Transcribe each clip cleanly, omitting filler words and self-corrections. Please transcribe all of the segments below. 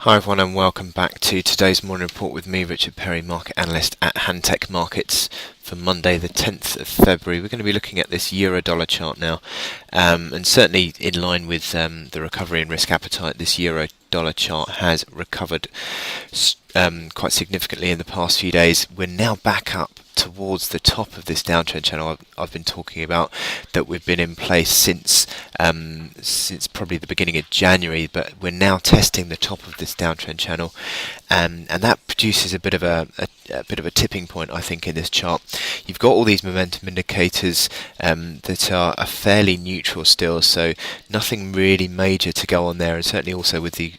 Hi everyone and welcome back to today's morning report with me, Richard Perry, market analyst at Hantech Markets for Monday the 10th of February. We're going to be looking at this euro-dollar chart now, and certainly in line with the recovery in risk appetite, this euro-dollar chart has recovered quite significantly in the past few days. We're now back up towards the top of this downtrend channel I've been talking about, that we've been in place since probably the beginning of January, but we're now testing the top of this downtrend channel, and that produces a bit of a tipping point, I think, in this chart. You've got all these momentum indicators that are fairly neutral still, so nothing really major to go on there, and certainly also with the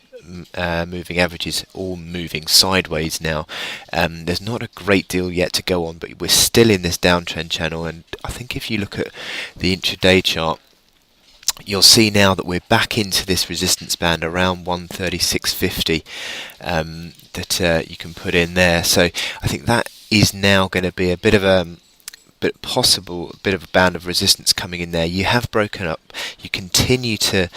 moving averages all moving sideways now. There's not a great deal yet to go on, but we're still in this downtrend channel, and I think if you look at the intraday chart, you'll see now that we're back into this resistance band around 136.50 that you can put in there. So I think that is now going to be a bit of a band of resistance coming in there. You have broken up. You continue to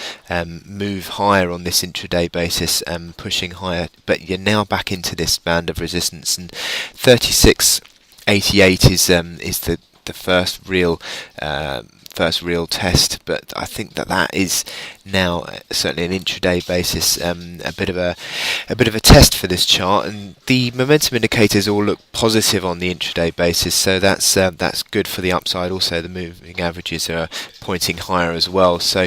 move higher on this intraday basis, pushing higher, but you're now back into this band of resistance, and 36.88 is the first real test, but I think that is now certainly an intraday basis a bit of a test for this chart, and the momentum indicators all look positive on the intraday basis, so that's good for the upside. Also, the moving averages are pointing higher as well, so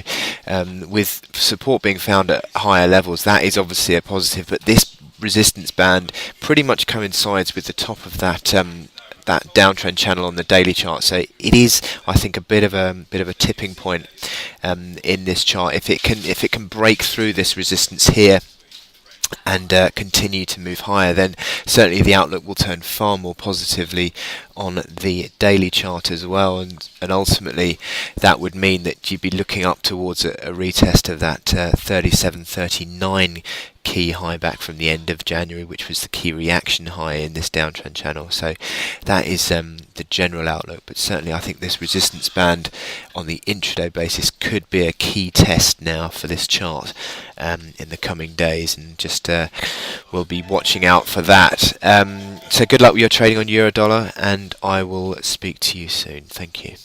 with support being found at higher levels, that is obviously a positive, but this resistance band pretty much coincides with the top of that downtrend channel on the daily chart. So it is, I think, a bit of a tipping point in this chart. If it can break through this resistance here and continue to move higher, then certainly the outlook will turn far more positively on the daily chart as well, and ultimately that would mean that you'd be looking up towards a retest of that 37.39 key high back from the end of January, which was the key reaction high in this downtrend channel. So that is the general outlook, but certainly I think this resistance band on the intraday basis could be a key test now for this chart in the coming days, and just we'll be watching out for that. So good luck with your trading on euro dollar, and I will speak to you soon. Thank you.